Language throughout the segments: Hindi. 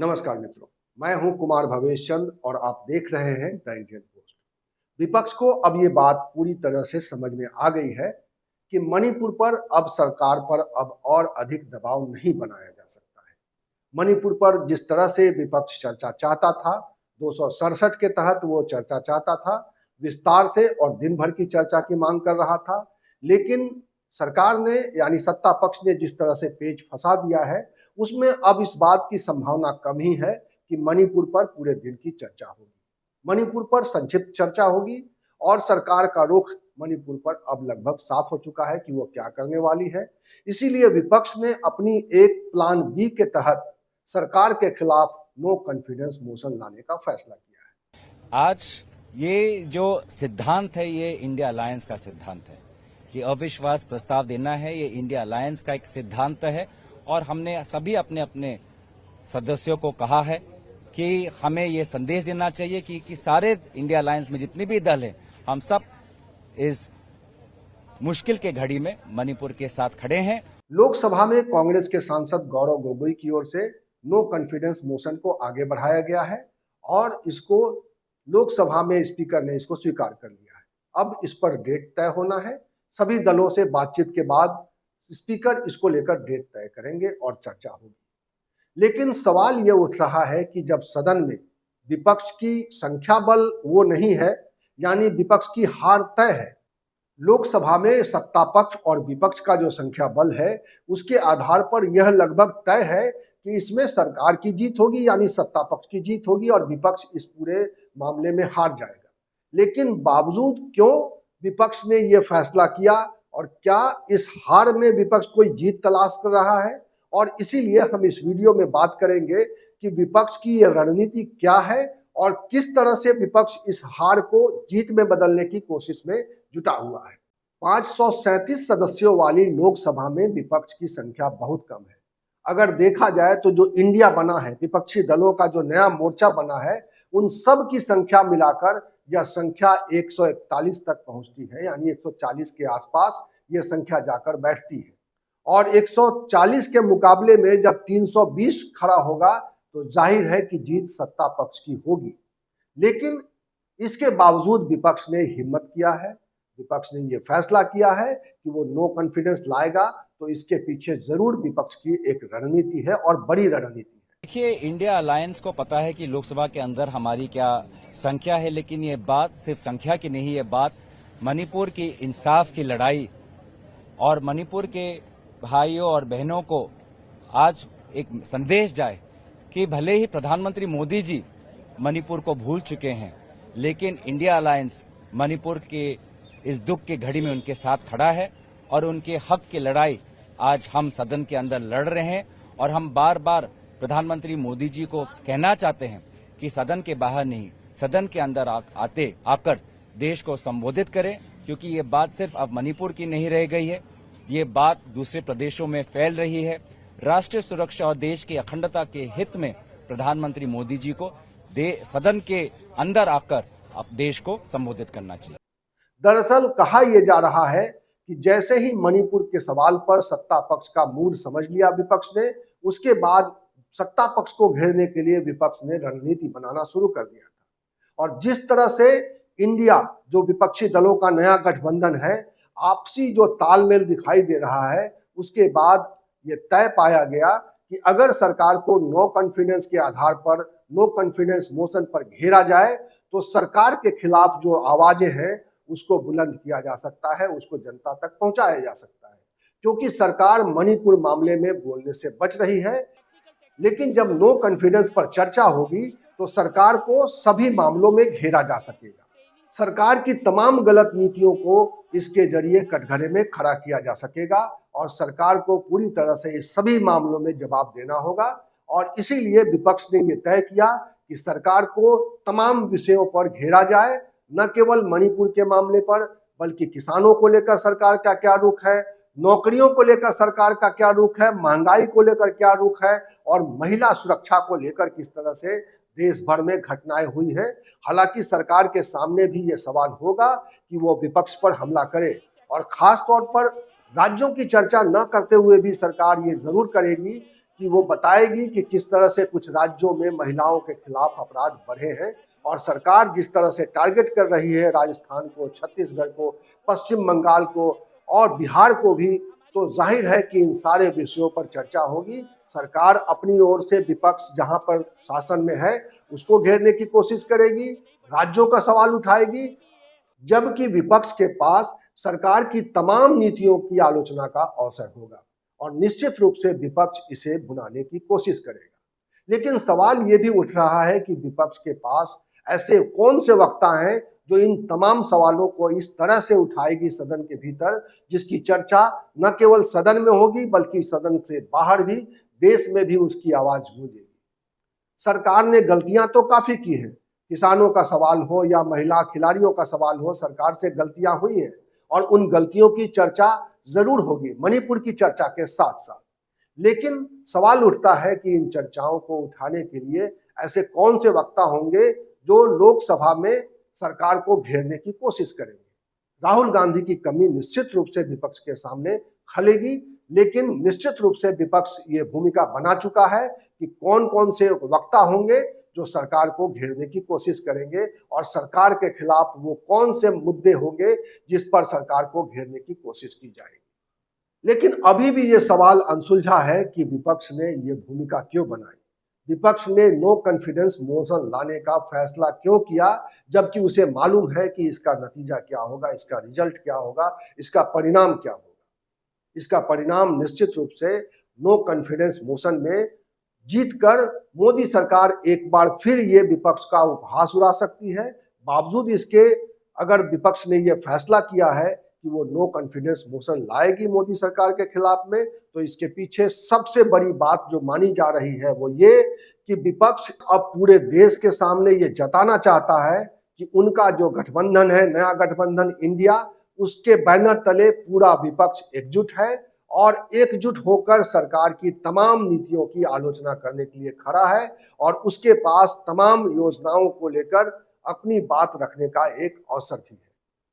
नमस्कार मित्रों, मैं हूं कुमार भवेश चंद और आप देख रहे हैं द इंडियन पोस्ट। विपक्ष को अब ये बात पूरी तरह से समझ में आ गई है कि मणिपुर पर अब सरकार पर अब और अधिक दबाव नहीं बनाया जा सकता है। मणिपुर पर जिस तरह से विपक्ष चर्चा चाहता था, 267 के तहत वो चर्चा चाहता था, विस्तार से और दिन भर की चर्चा की मांग कर रहा था, लेकिन सरकार ने यानी सत्ता पक्ष ने जिस तरह से पेच फंसा दिया है, उसमें अब इस बात की संभावना कम ही है कि मणिपुर पर पूरे दिन की चर्चा होगी। मणिपुर पर संक्षिप्त चर्चा होगी और सरकार का रुख मणिपुर पर अब लगभग साफ हो चुका है कि वो क्या करने वाली है। इसीलिए विपक्ष ने अपनी एक प्लान बी के तहत सरकार के खिलाफ नो कॉन्फिडेंस मोशन लाने का फैसला किया है। आज ये जो सिद्धांत है ये इंडिया अलायंस का सिद्धांत है। ये अविश्वास प्रस्ताव देना है, ये इंडिया अलायंस का एक सिद्धांत है और हमने सभी अपने अपने सदस्यों को कहा है कि हमें ये संदेश देना चाहिए कि सारे इंडिया अलायंस में जितने भी दल हैं, हम सब इस मुश्किल के घड़ी में मणिपुर के साथ खड़े हैं। लोकसभा में कांग्रेस के सांसद गौरव गोगोई की ओर से नो कॉन्फिडेंस मोशन को आगे बढ़ाया गया है और इसको लोकसभा में स्पीकर ने इसको स्वीकार कर लिया है। अब इस पर डेट तय होना है। सभी दलों से बातचीत के बाद स्पीकर इसको लेकर डेट तय करेंगे और चर्चा होगी। लेकिन सवाल यह उठ रहा है कि जब सदन में विपक्ष की संख्या बल वो नहीं है, यानी विपक्ष की हार तय है, लोकसभा में सत्ता पक्ष और विपक्ष का जो संख्या बल है उसके आधार पर यह लगभग तय है कि इसमें सरकार की जीत होगी, यानी सत्ता पक्ष की जीत होगी और विपक्ष इस पूरे मामले में हार जाएगा। लेकिन बावजूद क्यों विपक्ष ने यह फैसला किया और क्या इस हार में विपक्ष कोई जीत तलाश कर रहा है, और इसीलिए हम इस वीडियो में बात करेंगे कि विपक्ष की यह रणनीति क्या है और किस तरह से विपक्ष इस हार को जीत में बदलने की कोशिश में जुटा हुआ है। 537 सदस्यों वाली लोकसभा में विपक्ष की संख्या बहुत कम है। अगर देखा जाए तो जो इंडिया बना है, विपक्षी दलों का जो नया मोर्चा बना है, उन सब की संख्या मिलाकर यह संख्या 141 तक पहुंचती है, यानी 140 के आसपास यह संख्या जाकर बैठती है। और 140 के मुकाबले में जब 320 खड़ा होगा तो जाहिर है कि जीत सत्ता पक्ष की होगी। लेकिन इसके बावजूद विपक्ष ने हिम्मत किया है, विपक्ष ने यह फैसला किया है कि वो नो कॉन्फिडेंस लाएगा, तो इसके पीछे जरूर विपक्ष की एक रणनीति है और बड़ी रणनीति है। देखिए, इंडिया अलायंस को पता है कि लोकसभा के अंदर हमारी क्या संख्या है, लेकिन ये बात सिर्फ संख्या की नहीं, ये बात मणिपुर की इंसाफ की लड़ाई और मणिपुर के भाइयों और बहनों को आज एक संदेश जाए कि भले ही प्रधानमंत्री मोदी जी मणिपुर को भूल चुके हैं, लेकिन इंडिया अलायंस मणिपुर के इस दुख की घड़ी में उनके साथ खड़ा है और उनके हक की लड़ाई आज हम सदन के अंदर लड़ रहे हैं। और हम बार बार प्रधानमंत्री मोदी जी को कहना चाहते हैं कि सदन के बाहर नहीं, सदन के अंदर आकर देश को संबोधित करें, क्योंकि ये बात सिर्फ अब मणिपुर की नहीं रह गई है, ये बात दूसरे प्रदेशों में फैल रही है। राष्ट्रीय सुरक्षा और देश की अखंडता के हित में प्रधानमंत्री मोदी जी को सदन के अंदर आकर अब देश को संबोधित करना चाहिए। दरअसल कहा यह जा रहा है कि जैसे ही मणिपुर के सवाल पर सत्ता पक्ष का मूड समझ लिया विपक्ष ने, उसके बाद सत्ता पक्ष को घेरने के लिए विपक्ष ने रणनीति बनाना शुरू कर दिया था। और जिस तरह से इंडिया जो विपक्षी दलों का नया गठबंधन है, आपसी जो तालमेल दिखाई दे रहा है, उसके बाद ये तय पाया गया कि अगर सरकार को नो कॉन्फिडेंस के आधार पर नो कॉन्फिडेंस मोशन पर घेरा जाए तो सरकार के खिलाफ जो आवाजें हैं उसको बुलंद किया जा सकता है, उसको जनता तक पहुंचाया जा सकता है। क्योंकि सरकार मणिपुर मामले में बोलने से बच रही है, लेकिन जब नो कॉन्फिडेंस पर चर्चा होगी तो सरकार को सभी मामलों में घेरा जा सकेगा। सरकार की तमाम गलत नीतियों को इसके जरिए कटघरे में खड़ा किया जा सकेगा और सरकार को पूरी तरह से इस सभी मामलों में जवाब देना होगा। और इसीलिए विपक्ष ने यह तय किया कि सरकार को तमाम विषयों पर घेरा जाए, न केवल मणिपुर के मामले पर, बल्कि किसानों को लेकर सरकार का क्या रुख है, नौकरियों को लेकर सरकार का क्या रुख है, महंगाई को लेकर क्या रुख है और महिला सुरक्षा को लेकर किस तरह से देश भर में घटनाएं हुई है। हालांकि सरकार के सामने भी ये सवाल होगा कि वो विपक्ष पर हमला करे, और खास तौर पर राज्यों की चर्चा न करते हुए भी सरकार ये जरूर करेगी कि वो बताएगी कि किस तरह से कुछ राज्यों में महिलाओं के खिलाफ अपराध बढ़े हैं और सरकार जिस तरह से टारगेट कर रही है राजस्थान को, छत्तीसगढ़ को, पश्चिम बंगाल को और बिहार को भी, तो जाहिर है कि इन सारे विषयों पर चर्चा होगी। सरकार अपनी ओर से विपक्ष जहां पर शासन में है उसको घेरने की कोशिश करेगी, राज्यों का सवाल उठाएगी, जबकि विपक्ष के पास सरकार की तमाम नीतियों की आलोचना का अवसर होगा और निश्चित रूप से विपक्ष इसे भुनाने की कोशिश करेगा। लेकिन सवाल ये भी उठ रहा है कि विपक्ष के पास ऐसे कौन से वक्ता हैं जो इन तमाम सवालों को इस तरह से उठाएगी सदन के भीतर, जिसकी चर्चा न केवल सदन में होगी बल्कि सदन से बाहर भी, देश में भी उसकी आवाज गूंजेगी। सरकार ने गलतियां तो काफी की हैं, किसानों का सवाल हो या महिला खिलाड़ियों का सवाल हो, सरकार से गलतियां हुई हैं और उन गलतियों की चर्चा जरूर होगी मणिपुर की चर्चा के साथ साथ। लेकिन सवाल उठता है कि इन चर्चाओं को उठाने के लिए ऐसे कौन से वक्ता होंगे जो लोकसभा में सरकार को घेरने की कोशिश करेंगे। राहुल गांधी की कमी निश्चित रूप से विपक्ष के सामने खलेगी, लेकिन निश्चित रूप से विपक्ष ये भूमिका बना चुका है कि कौन कौन से वक्ता होंगे जो सरकार को घेरने की कोशिश करेंगे और सरकार के खिलाफ वो कौन से मुद्दे होंगे जिस पर सरकार को घेरने की कोशिश की जाएगी। लेकिन अभी भी ये सवाल अनसुलझा है कि विपक्ष ने ये भूमिका क्यों बनाई, विपक्ष ने नो कॉन्फिडेंस मोशन लाने का फैसला क्यों किया, जबकि उसे मालूम है कि इसका नतीजा क्या होगा, इसका रिजल्ट क्या होगा, इसका परिणाम क्या होगा। इसका परिणाम निश्चित रूप से नो कॉन्फिडेंस मोशन में जीतकर मोदी सरकार एक बार फिर ये विपक्ष का उपहास उड़ा सकती है। बावजूद इसके अगर विपक्ष ने ये फैसला किया है कि वो नो कॉन्फिडेंस मोशन लाएगी मोदी सरकार के खिलाफ में, तो इसके पीछे सबसे बड़ी बात जो मानी जा रही है वो ये कि विपक्ष अब पूरे देश के सामने ये जताना चाहता है कि उनका जो गठबंधन है, नया गठबंधन इंडिया, उसके बैनर तले पूरा विपक्ष एकजुट है और एकजुट होकर सरकार की तमाम नीतियों की आलोचना करने के लिए खड़ा है और उसके पास तमाम योजनाओं को लेकर अपनी बात रखने का एक अवसर भी है।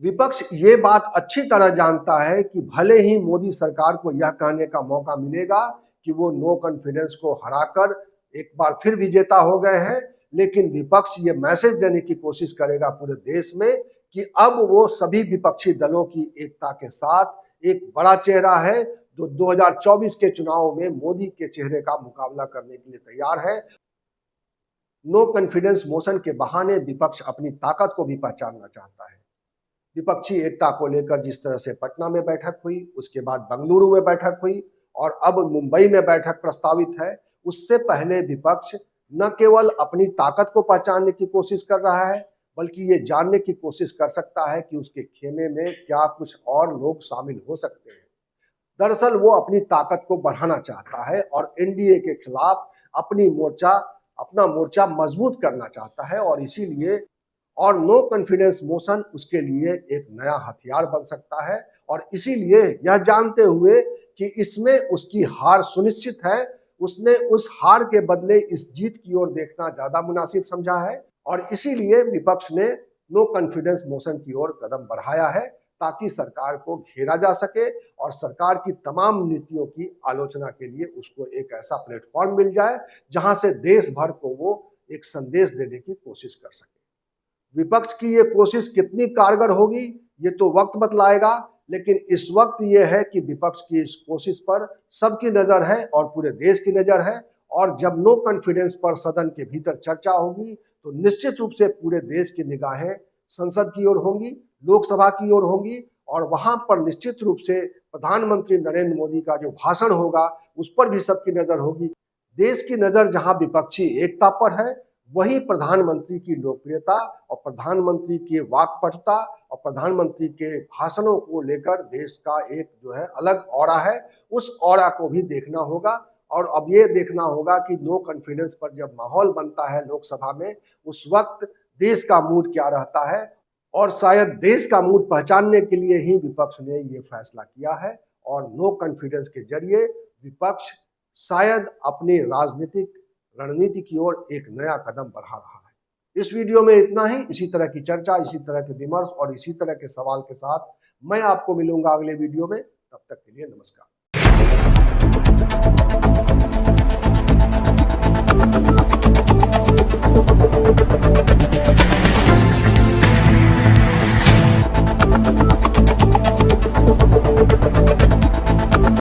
विपक्ष ये बात अच्छी तरह जानता है कि भले ही मोदी सरकार को यह कहने का मौका मिलेगा कि वो नो कॉन्फिडेंस को हराकर एक बार फिर विजेता हो गए हैं, लेकिन विपक्ष ये मैसेज देने की कोशिश करेगा पूरे देश में कि अब वो सभी विपक्षी दलों की एकता के साथ एक बड़ा चेहरा है जो 2024 के चुनाव में मोदी के चेहरे का मुकाबला करने के लिए तैयार है। नो कॉन्फिडेंस मोशन के बहाने विपक्ष अपनी ताकत को भी पहचानना चाहता है। विपक्षी एकता को लेकर जिस तरह से पटना में बैठक हुई, उसके बाद बेंगलुरु में बैठक हुई और अब मुंबई में बैठक प्रस्तावित है, उससे पहले विपक्ष न केवल अपनी ताकत को पहचानने की कोशिश कर रहा है बल्कि ये जानने की कोशिश कर सकता है कि उसके खेमे में क्या कुछ और लोग शामिल हो सकते हैं। दरअसल वो अपनी ताकत को बढ़ाना चाहता है और एनडीए के खिलाफ अपना मोर्चा मजबूत करना चाहता है और इसीलिए और नो कॉन्फिडेंस मोशन उसके लिए एक नया हथियार बन सकता है और इसीलिए यह जानते हुए कि इसमें उसकी हार सुनिश्चित है, उसने उस हार के बदले इस जीत की ओर देखना ज्यादा मुनासिब समझा है और इसीलिए विपक्ष ने नो कॉन्फिडेंस मोशन की ओर कदम बढ़ाया है ताकि सरकार को घेरा जा सके और सरकार की तमाम नीतियों की आलोचना के लिए उसको एक ऐसा प्लेटफॉर्म मिल जाए जहां से देश भर को वो एक संदेश देने की कोशिश कर सके। विपक्ष की ये कोशिश कितनी कारगर होगी ये तो वक्त बतलाएगा, लेकिन इस वक्त ये है कि विपक्ष की इस कोशिश पर सबकी नजर है और पूरे देश की नजर है और जब नो कॉन्फिडेंस पर सदन के भीतर चर्चा होगी तो निश्चित रूप से पूरे देश की निगाहें संसद की ओर होंगी, लोकसभा की ओर होंगी और वहां पर निश्चित रूप से प्रधानमंत्री नरेंद्र मोदी का जो भाषण होगा उस पर भी सबकी नजर होगी। देश की नजर जहां विपक्षी एकता पर है वहीं प्रधानमंत्री की लोकप्रियता और प्रधानमंत्री की वाकपटुता और प्रधानमंत्री के भाषणों को लेकर देश का एक जो है अलग ऑरा है, उस ऑरा को भी देखना होगा और अब ये देखना होगा कि नो कॉन्फिडेंस पर जब माहौल बनता है लोकसभा में उस वक्त देश का मूड क्या रहता है और शायद देश का मूड पहचानने के लिए ही विपक्ष ने ये फैसला किया है और नो कॉन्फिडेंस के जरिए विपक्ष शायद अपनी राजनीतिक रणनीति की ओर एक नया कदम बढ़ा रहा है। इस वीडियो में इतना ही। इसी तरह की चर्चा, इसी तरह के विमर्श और इसी तरह के सवाल के साथ मैं आपको मिलूंगा अगले वीडियो में। तब तक के लिए नमस्कार।